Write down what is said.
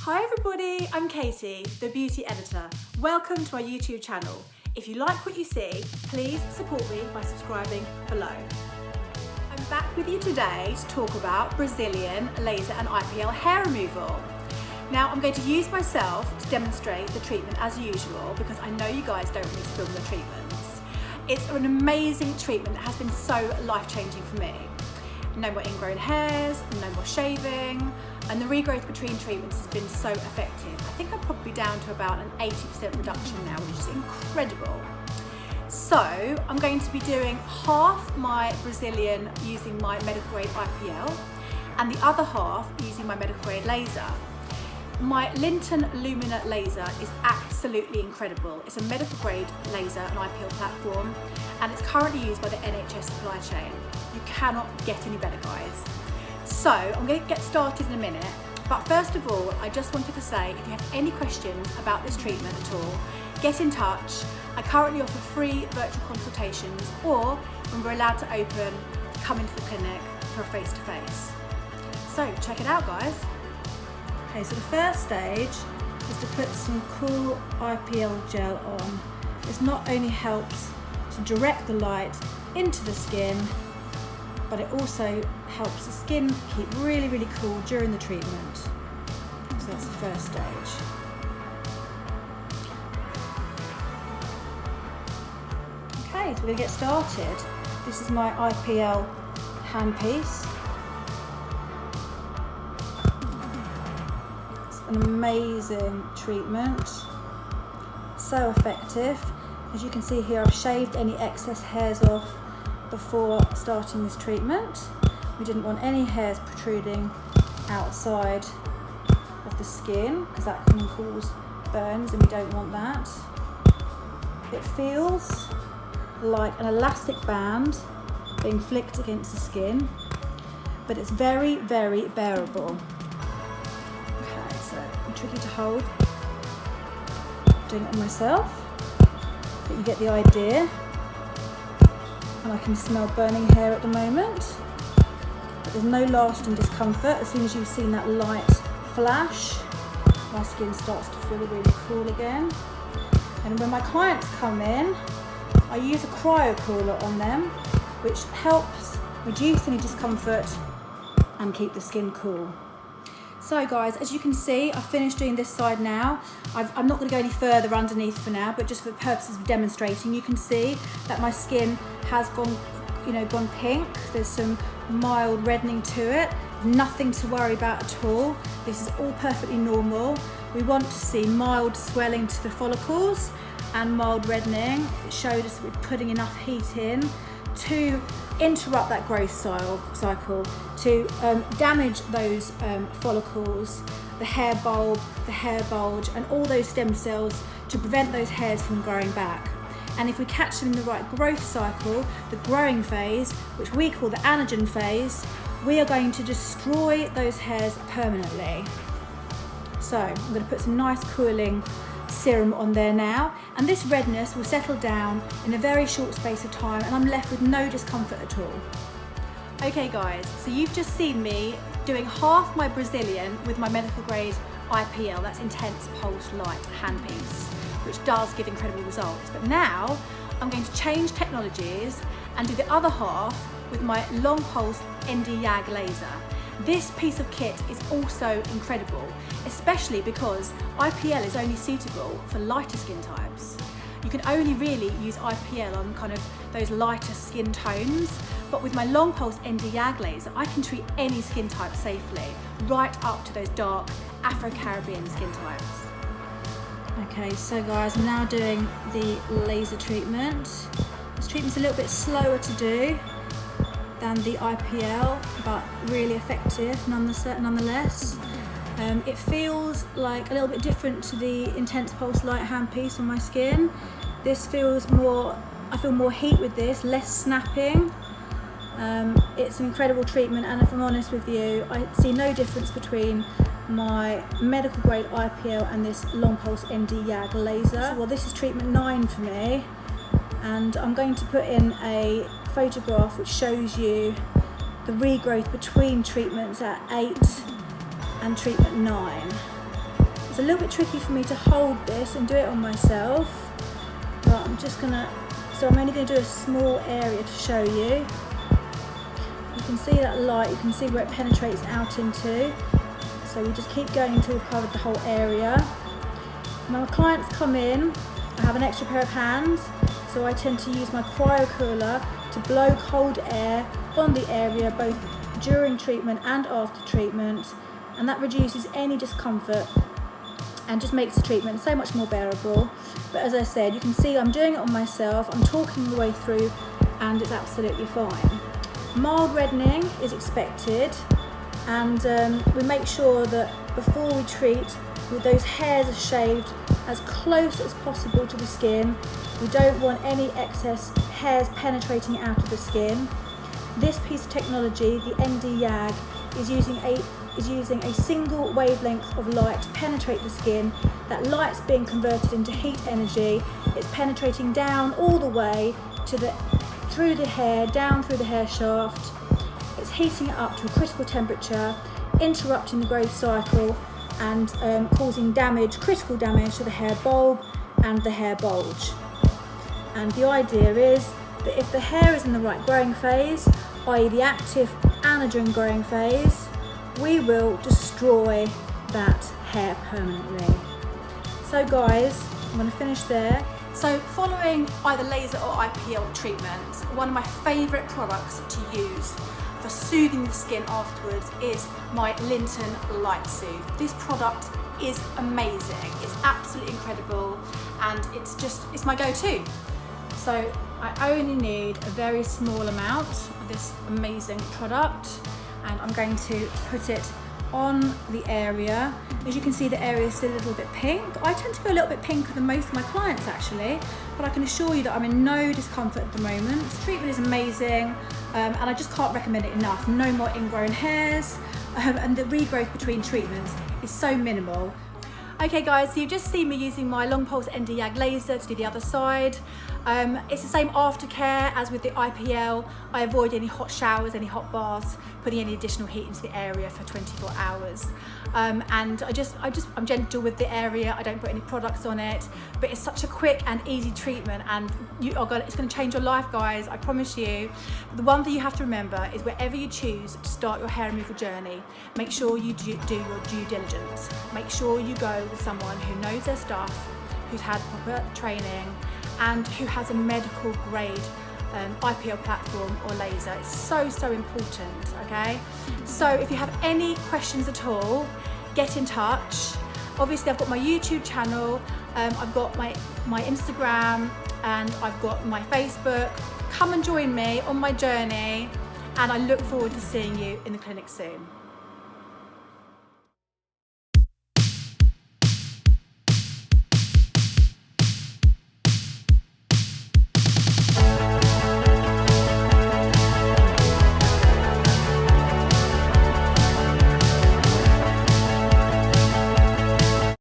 Hi everybody, I'm Katie, the beauty editor. Welcome to my YouTube channel. If you like what you see, please support me by subscribing below. I'm back with you today to talk about Brazilian laser and IPL hair removal. Now I'm going to use myself to demonstrate the treatment as usual because I know you guys don't want me to film the treatments. It's an amazing treatment that has been so life-changing for me. No more ingrown hairs, no more shaving, and the regrowth between treatments has been so effective. I think I'm probably down to about an 80% reduction now, which is incredible. So I'm going to be doing half my Brazilian using my medical grade IPL and the other half using my medical grade laser. My Linton Lumina laser is absolutely incredible. It's a medical grade laser and IPL platform, and it's currently used by the NHS supply chain. You cannot get any better, guys. So I'm going to get started in a minute, but first of all, I just wanted to say, if you have any questions about this treatment at all, get in touch. I currently offer free virtual consultations, or when we're allowed to open, come into the clinic for a face-to-face. So check it out, guys. Okay, so the first stage is to put some cool IPL gel on. This not only helps to direct the light into the skin, but it also helps the skin keep really, really cool during the treatment. So that's the first stage. Okay, so we're gonna get started. This is my IPL handpiece. An amazing treatment, so effective. As you can see here, I've shaved any excess hairs off before starting this treatment. We didn't want any hairs protruding outside of the skin because that can cause burns and we don't want that. It feels like an elastic band being flicked against the skin, but it's very, very bearable. Tricky to hold, doing it on myself, but you get the idea. And I can smell burning hair at the moment, but there's no lasting discomfort. As soon as you've seen that light flash, my skin starts to feel really cool again. And when my clients come in, I use a cryo cooler on them, which helps reduce any discomfort and keep the skin cool. So guys, as you can see, I've finished doing this side now. I'm not going to go any further underneath for now, but just for the purposes of demonstrating, you can see that my skin has gone pink. There's some mild reddening to it. Nothing to worry about at all. This is all perfectly normal. We want to see mild swelling to the follicles and mild reddening. It showed us that we're putting enough heat in to interrupt that growth cycle, to damage those follicles, the hair bulb, the hair bulge, and all those stem cells to prevent those hairs from growing back. And if we catch them in the right growth cycle, the growing phase, which we call the anagen phase, we are going to destroy those hairs permanently. So I'm going to put some nice cooling serum on there now, and this redness will settle down in a very short space of time and I'm left with no discomfort at all. Okay guys, so you've just seen me doing half my Brazilian with my medical grade IPL, that's intense pulse light handpiece, which does give incredible results. But now I'm going to change technologies and do the other half with my long pulse ND YAG laser. This piece of kit is also incredible, especially because IPL is only suitable for lighter skin types. You can only really use IPL on kind of those lighter skin tones, but with my long pulse ND YAG laser, I can treat any skin type safely, right up to those dark Afro-Caribbean skin types. Okay, so guys, I'm now doing the laser treatment. This treatment's a little bit slower to do than the IPL, but really effective nonetheless. It feels like a little bit different to the intense pulse light handpiece on my skin. This feels more, I feel more heat with this, less snapping. It's an incredible treatment, and if I'm honest with you, I see no difference between my medical grade IPL and this long pulse ND YAG laser. Well, this is treatment 9 for me, and I'm going to put in a photograph which shows you the regrowth between treatments at 8 and treatment 9. It's a little bit tricky for me to hold this and do it on myself, but I'm just gonna, so I'm only gonna do a small area to show you. You can see that light, you can see where it penetrates out into. So we just keep going until we've covered the whole area. When my clients come in, I have an extra pair of hands, so I tend to use my cryo cooler to blow cold air on the area both during treatment and after treatment, and that reduces any discomfort and just makes the treatment so much more bearable. But as I said, you can see I'm doing it on myself, I'm talking the way through, and it's absolutely fine. Mild reddening is expected, and we make sure that before we treat, those hairs are shaved as close as possible to the skin. We don't want any excess hairs penetrating out of the skin. This piece of technology, the ND YAG, is using a single wavelength of light to penetrate the skin. That light's being converted into heat energy. It's penetrating down all the way through the hair, down through the hair shaft. It's heating it up to a critical temperature, interrupting the growth cycle and causing damage, critical damage to the hair bulb and the hair bulge. And the idea is that if the hair is in the right growing phase, i.e. the active anagen growing phase, we will destroy that hair permanently. So guys, I'm going to finish there. So following either laser or IPL treatments, one of my favourite products to use for soothing the skin afterwards is my Linton Light Soothe. This product is amazing, it's absolutely incredible, and it's my go-to. So I only need a very small amount of this amazing product, and I'm going to put it on the area. As you can see, the area is still a little bit pink. I tend to go a little bit pinker than most of my clients actually, but I can assure you that I'm in no discomfort at the moment. The treatment is amazing, and I just can't recommend it enough. No more ingrown hairs, and the regrowth between treatments is so minimal. Okay guys, so you've just seen me using my long pulse ND YAG laser to do the other side. It's the same aftercare as with the IPL. I avoid any hot showers, any hot baths, putting any additional heat into the area for 24 hours. And I'm gentle with the area. I don't put any products on it, but it's such a quick and easy treatment, and it's going to change your life, guys. I promise you. The one thing you have to remember is wherever you choose to start your hair removal journey, make sure you do your due diligence. Make sure you go with someone who knows their stuff, who's had proper training, and who has a medical grade IPL platform or laser. It's so important, okay? So if you have any questions at all, get in touch. Obviously I've got my YouTube channel, I've got my Instagram, and I've got my Facebook. Come and join me on my journey, and I look forward to seeing you in the clinic soon.